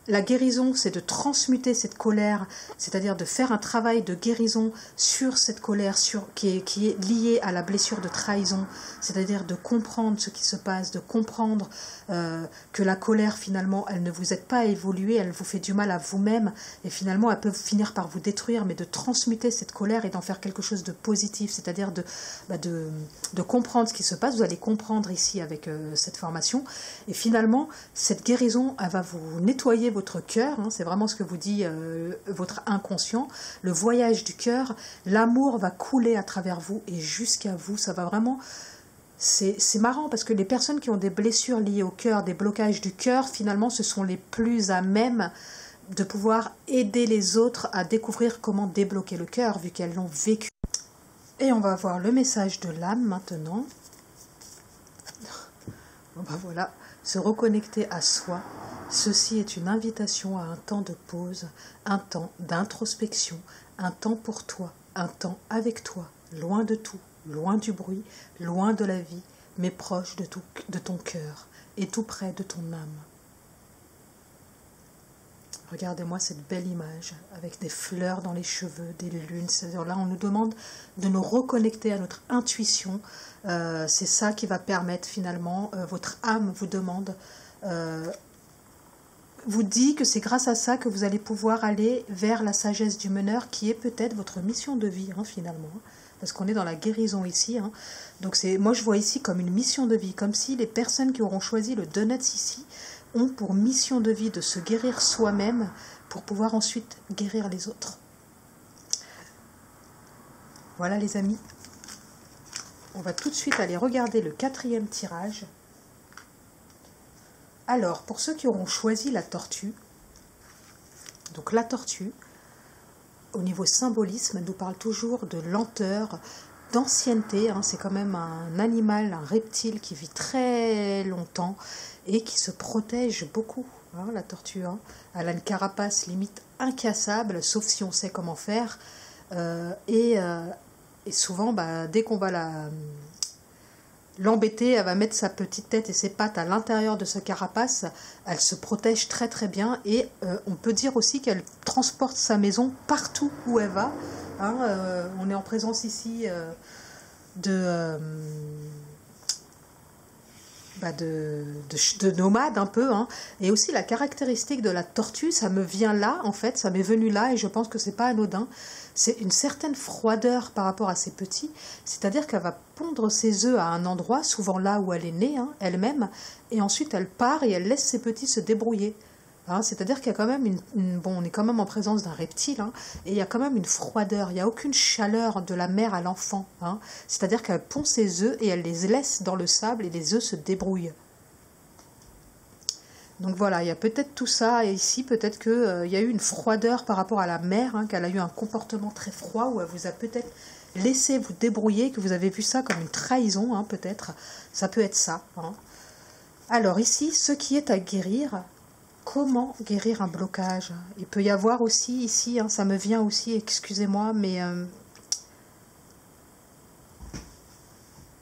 La guérison, c'est de transmuter cette colère, c'est-à-dire de faire un travail de guérison sur cette colère qui est liée à la blessure de trahison, c'est-à-dire de comprendre ce qui se passe, de comprendre que la colère, finalement, elle ne vous aide pas à évoluer, elle vous fait du mal à vous-même, et finalement, elle peut finir par vous détruire, mais de transmuter cette colère et d'en faire quelque chose de positif, c'est-à-dire de comprendre ce qui se passe. Vous allez comprendre ici avec cette formation, et finalement, cette guérison, elle va vous nettoyer votre cœur, hein, c'est vraiment ce que vous dit votre inconscient, le voyage du cœur, l'amour va couler à travers vous et jusqu'à vous, ça va vraiment, c'est marrant parce que les personnes qui ont des blessures liées au cœur, des blocages du cœur, finalement ce sont les plus à même de pouvoir aider les autres à découvrir comment débloquer le cœur vu qu'elles l'ont vécu. Et on va voir le message de l'âme maintenant. Voilà, se reconnecter à soi. Ceci est une invitation à un temps de pause, un temps d'introspection, un temps pour toi, un temps avec toi, loin de tout, loin du bruit, loin de la vie, mais proche de ton cœur et tout près de ton âme. Regardez-moi cette belle image avec des fleurs dans les cheveux, des lunes. C'est-à-dire là, on nous demande de nous reconnecter à notre intuition. C'est ça qui va permettre finalement, votre âme vous demande, vous dit que c'est grâce à ça que vous allez pouvoir aller vers la sagesse du meneur qui est peut-être votre mission de vie, hein, finalement. Parce qu'on est dans la guérison ici. Hein. Donc moi, je vois ici comme une mission de vie, comme si les personnes qui auront choisi le Donuts ici ont pour mission de vie de se guérir soi-même pour pouvoir ensuite guérir les autres. Voilà les amis. On va tout de suite aller regarder le 4e tirage. Alors, pour ceux qui auront choisi la tortue, donc la tortue, au niveau symbolisme, elle nous parle toujours de lenteur, d'ancienneté, hein, c'est quand même un animal, un reptile qui vit très longtemps et qui se protège beaucoup, hein, la tortue. Hein. Elle a une carapace limite incassable, sauf si on sait comment faire. Et souvent, dès qu'on va l'embêter, elle va mettre sa petite tête et ses pattes à l'intérieur de sa carapace. Elle se protège très très bien et on peut dire aussi qu'elle transporte sa maison partout où elle va. Hein, on est en présence ici de nomades un peu, hein. Et aussi la caractéristique de la tortue, ça me vient là en fait, ça m'est venu là et je pense que c'est pas anodin. C'est une certaine froideur par rapport à ses petits, c'est-à-dire qu'elle va pondre ses œufs à un endroit, souvent là où elle est née, hein, elle-même, et ensuite elle part et elle laisse ses petits se débrouiller. Hein, c'est-à-dire qu'il y a quand même on est quand même en présence d'un reptile, hein, et il y a quand même une froideur, il n'y a aucune chaleur de la mère à l'enfant. Hein, c'est-à-dire qu'elle pond ses œufs et elle les laisse dans le sable et les œufs se débrouillent. Donc voilà, il y a peut-être tout ça, et ici peut-être qu'il y a eu une froideur par rapport à la mère, hein, qu'elle a eu un comportement très froid, où elle vous a peut-être laissé vous débrouiller, que vous avez vu ça comme une trahison, hein, peut-être. Ça peut être ça. Hein. Alors ici, ce qui est à guérir, comment guérir un blocage? Il peut y avoir aussi ici, hein, ça me vient aussi, excusez-moi, mais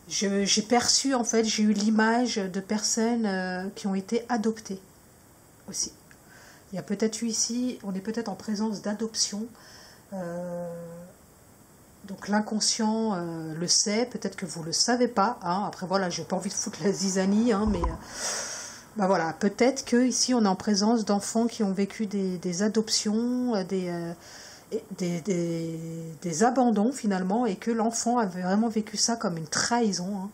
j'ai perçu, en fait, j'ai eu l'image de personnes qui ont été adoptées aussi. Il y a peut-être eu ici, on est peut-être en présence d'adoption. Donc l'inconscient le sait, peut-être que vous ne le savez pas. Hein. Après voilà, je n'ai pas envie de foutre la zizanie, hein, mais voilà, peut-être que ici on est en présence d'enfants qui ont vécu des adoptions, des abandons finalement, et que l'enfant avait vraiment vécu ça comme une trahison, hein,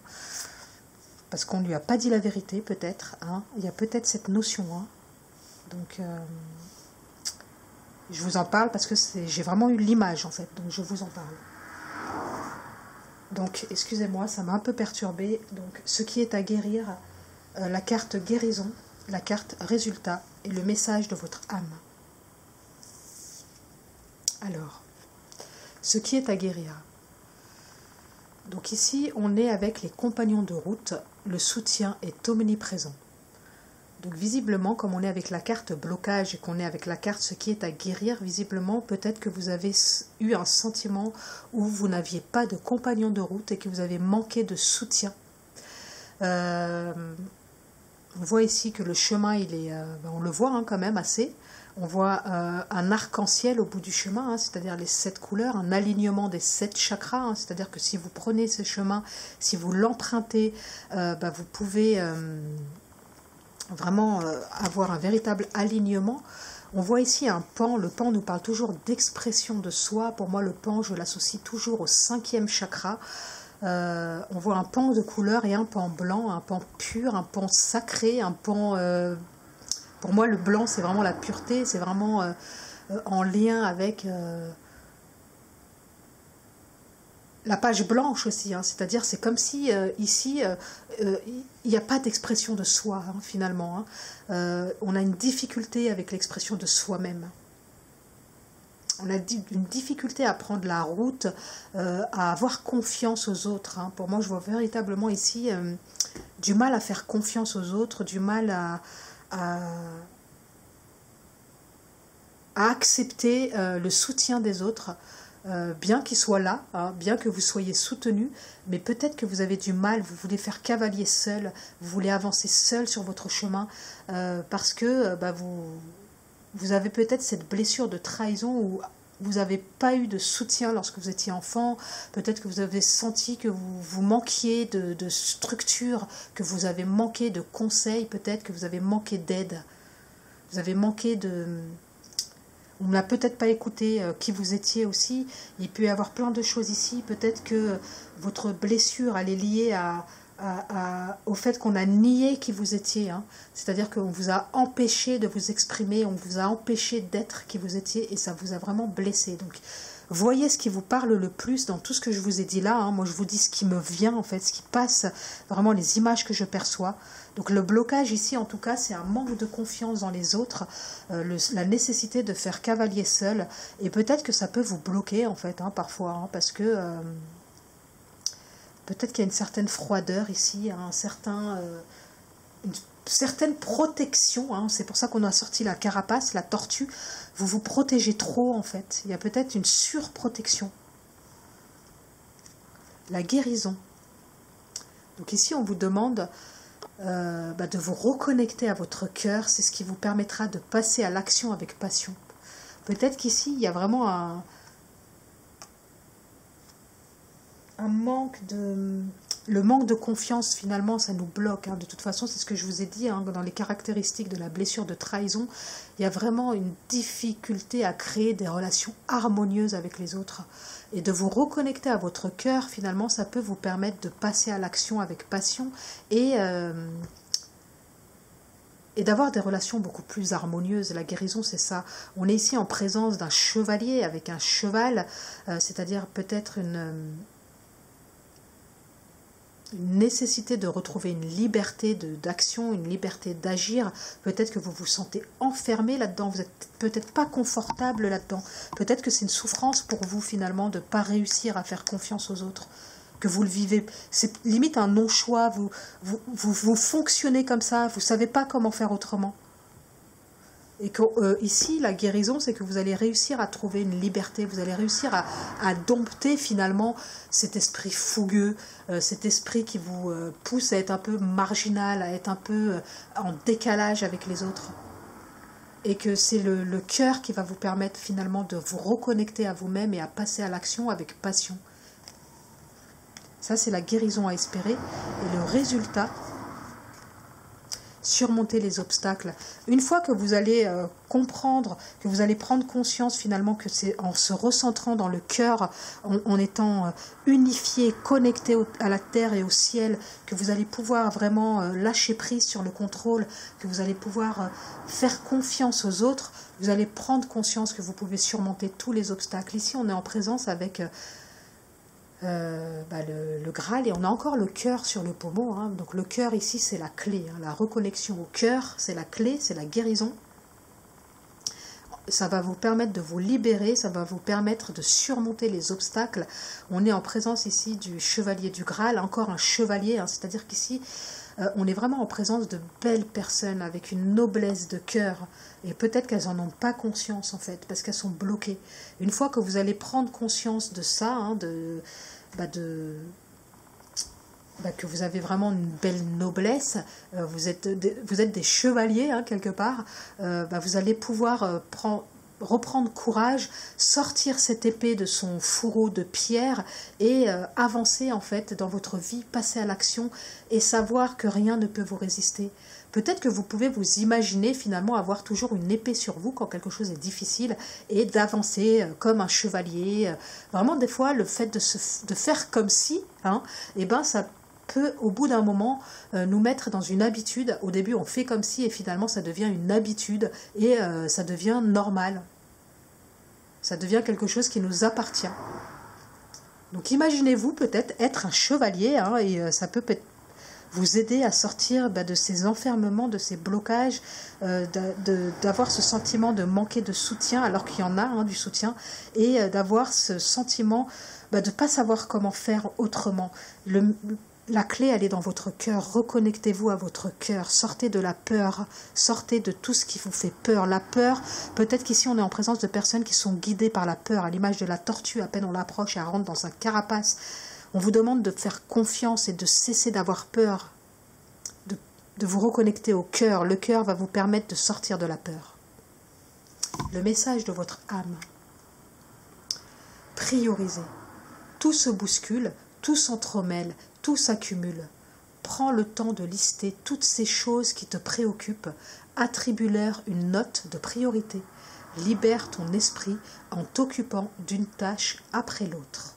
parce qu'on ne lui a pas dit la vérité peut-être, hein, il y a peut-être cette notion, hein. Donc je vous en parle parce que j'ai vraiment eu l'image en fait, donc je vous en parle. Donc excusez-moi, ça m'a un peu perturbée. Donc ce qui est à guérir, la carte guérison, la carte résultat et le message de votre âme. Alors, ce qui est à guérir. Donc ici, on est avec les compagnons de route, le soutien est omniprésent. Donc visiblement, comme on est avec la carte blocage et qu'on est avec la carte ce qui est à guérir, visiblement, peut-être que vous avez eu un sentiment où vous n'aviez pas de compagnons de route et que vous avez manqué de soutien. On voit ici que le chemin, on le voit hein, quand même assez. On voit un arc-en-ciel au bout du chemin, hein, c'est-à-dire les 7 couleurs, un alignement des 7 chakras, hein, c'est-à-dire que si vous prenez ce chemin, si vous l'empruntez, vous pouvez vraiment avoir un véritable alignement. On voit ici un pan, le pan nous parle toujours d'expression de soi. Pour moi, le pan, je l'associe toujours au 5e chakra. On voit un pan de couleur et un pan blanc, un pan pur, un pan sacré, un pan... pour moi, le blanc, c'est vraiment la pureté, c'est vraiment en lien avec la page blanche aussi, hein, c'est-à-dire c'est comme si ici, il n'y a pas d'expression de soi, hein, finalement. Hein. On a une difficulté avec l'expression de soi-même. On a une difficulté à prendre la route, à avoir confiance aux autres. Hein. Pour moi, je vois véritablement ici du mal à faire confiance aux autres, du mal à accepter le soutien des autres, bien qu'il soit là, hein, bien que vous soyez soutenu, mais peut-être que vous avez du mal, vous voulez faire cavalier seul, vous voulez avancer seul sur votre chemin, parce que vous avez peut-être cette blessure de trahison où vous n'avez pas eu de soutien lorsque vous étiez enfant, peut-être que vous avez senti que vous manquiez de structure, que vous avez manqué de conseils, peut-être que vous avez manqué d'aide, vous avez manqué de... On ne l'a peut-être pas écouté qui vous étiez aussi. Il peut y avoir plein de choses ici. Peut-être que votre blessure, elle est liée au fait qu'on a nié qui vous étiez. Hein. C'est-à-dire qu'on vous a empêché de vous exprimer, on vous a empêché d'être qui vous étiez et ça vous a vraiment blessé. Donc, voyez ce qui vous parle le plus dans tout ce que je vous ai dit là. Hein. Moi, je vous dis ce qui me vient, en fait, ce qui passe, vraiment les images que je perçois. Donc le blocage ici, en tout cas, c'est un manque de confiance dans les autres, la nécessité de faire cavalier seul. Et peut-être que ça peut vous bloquer, en fait, hein, parfois, hein, parce que peut-être qu'il y a une certaine froideur ici, hein, certaines protections, hein, c'est pour ça qu'on a sorti la carapace, la tortue, vous vous protégez trop en fait, il y a peut-être une surprotection. La guérison. Donc ici on vous demande de vous reconnecter à votre cœur, c'est ce qui vous permettra de passer à l'action avec passion. Peut-être qu'ici il y a vraiment un manque de... Le manque de confiance, finalement, ça nous bloque. Hein. De toute façon, c'est ce que je vous ai dit, hein, dans les caractéristiques de la blessure de trahison. Il y a vraiment une difficulté à créer des relations harmonieuses avec les autres. Et de vous reconnecter à votre cœur, finalement, ça peut vous permettre de passer à l'action avec passion et d'avoir des relations beaucoup plus harmonieuses. La guérison, c'est ça. On est ici en présence d'un chevalier avec un cheval, c'est-à-dire peut-être une nécessité de retrouver une liberté d'action, une liberté d'agir. Peut-être que vous vous sentez enfermé là-dedans, vous n'êtes peut-être pas confortable là-dedans. Peut-être que c'est une souffrance pour vous finalement de ne pas réussir à faire confiance aux autres, que vous le vivez. C'est limite un non-choix, vous fonctionnez comme ça, vous ne savez pas comment faire autrement. Et que, ici, la guérison, c'est que vous allez réussir à trouver une liberté, vous allez réussir à dompter finalement cet esprit fougueux, cet esprit qui vous pousse à être un peu marginal, à être un peu en décalage avec les autres. Et que c'est le cœur qui va vous permettre finalement de vous reconnecter à vous-même et à passer à l'action avec passion. Ça, c'est la guérison à espérer. Et le résultat... surmonter les obstacles. Une fois que vous allez comprendre, que vous allez prendre conscience finalement que c'est en se recentrant dans le cœur, en étant unifié, connecté à la terre et au ciel, que vous allez pouvoir vraiment lâcher prise sur le contrôle, que vous allez pouvoir faire confiance aux autres, vous allez prendre conscience que vous pouvez surmonter tous les obstacles. Ici, on est en présence avec... le Graal, et on a encore le cœur sur le pommeau, hein. Donc le cœur ici c'est la clé, hein. La reconnexion au cœur c'est la clé, c'est la guérison. Ça va vous permettre de vous libérer, ça va vous permettre de surmonter les obstacles. On est en présence ici du chevalier du Graal, encore un chevalier, hein. C'est-à-dire qu'ici on est vraiment en présence de belles personnes avec une noblesse de cœur. Et peut-être qu'elles n'en ont pas conscience en fait, parce qu'elles sont bloquées. Une fois que vous allez prendre conscience de ça, hein, que vous avez vraiment une belle noblesse, vous êtes des chevaliers hein, quelque part, vous allez pouvoir reprendre courage, sortir cette épée de son fourreau de pierre et avancer en fait dans votre vie, passer à l'action et savoir que rien ne peut vous résister. Peut-être que vous pouvez vous imaginer finalement avoir toujours une épée sur vous quand quelque chose est difficile et d'avancer comme un chevalier. Vraiment des fois le fait de faire comme si, hein, ça peut au bout d'un moment nous mettre dans une habitude. Au début on fait comme si et finalement ça devient une habitude et ça devient normal. Ça devient quelque chose qui nous appartient. Donc imaginez-vous peut-être être un chevalier hein, et ça peut peut-être vous aider à sortir de ces enfermements, de ces blocages, d'avoir ce sentiment de manquer de soutien alors qu'il y en a hein, du soutien et d'avoir ce sentiment de ne pas savoir comment faire autrement. La clé, elle est dans votre cœur. Reconnectez-vous à votre cœur. Sortez de la peur. Sortez de tout ce qui vous fait peur. La peur, peut-être qu'ici on est en présence de personnes qui sont guidées par la peur. À l'image de la tortue, à peine on l'approche, elle rentre dans sa carapace. On vous demande de faire confiance et de cesser d'avoir peur. De vous reconnecter au cœur. Le cœur va vous permettre de sortir de la peur. Le message de votre âme. Priorisez. Tout se bouscule, tout s'entremêle, tout s'accumule. Prends le temps de lister toutes ces choses qui te préoccupent. Attribue-leur une note de priorité. Libère ton esprit en t'occupant d'une tâche après l'autre.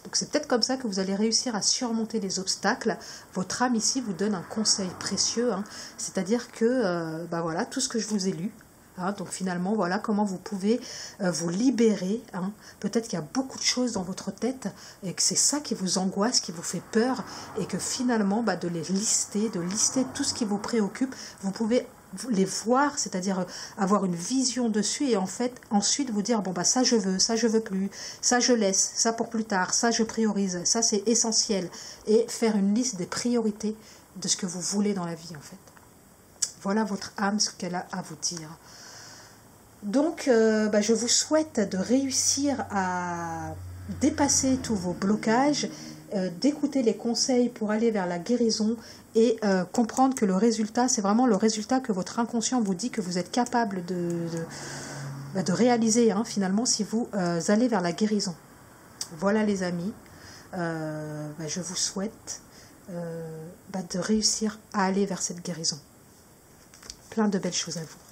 Donc c'est peut-être comme ça que vous allez réussir à surmonter les obstacles. Votre âme ici vous donne un conseil précieux, hein. C'est-à-dire que voilà, tout ce que je vous ai lu, hein, donc finalement voilà comment vous pouvez vous libérer, hein. Peut-être qu'il y a beaucoup de choses dans votre tête et que c'est ça qui vous angoisse, qui vous fait peur et que finalement de les lister, de lister tout ce qui vous préoccupe, vous pouvez les voir, c'est-à-dire avoir une vision dessus et en fait ensuite vous dire ça je veux plus, ça je laisse, ça pour plus tard, ça je priorise, ça c'est essentiel et faire une liste des priorités de ce que vous voulez dans la vie en fait. Voilà votre âme, ce qu'elle a à vous dire. Donc, je vous souhaite de réussir à dépasser tous vos blocages, d'écouter les conseils pour aller vers la guérison et comprendre que le résultat, c'est vraiment le résultat que votre inconscient vous dit que vous êtes capable de réaliser, hein, finalement, si vous allez vers la guérison. Voilà les amis, je vous souhaite de réussir à aller vers cette guérison. Plein de belles choses à vous.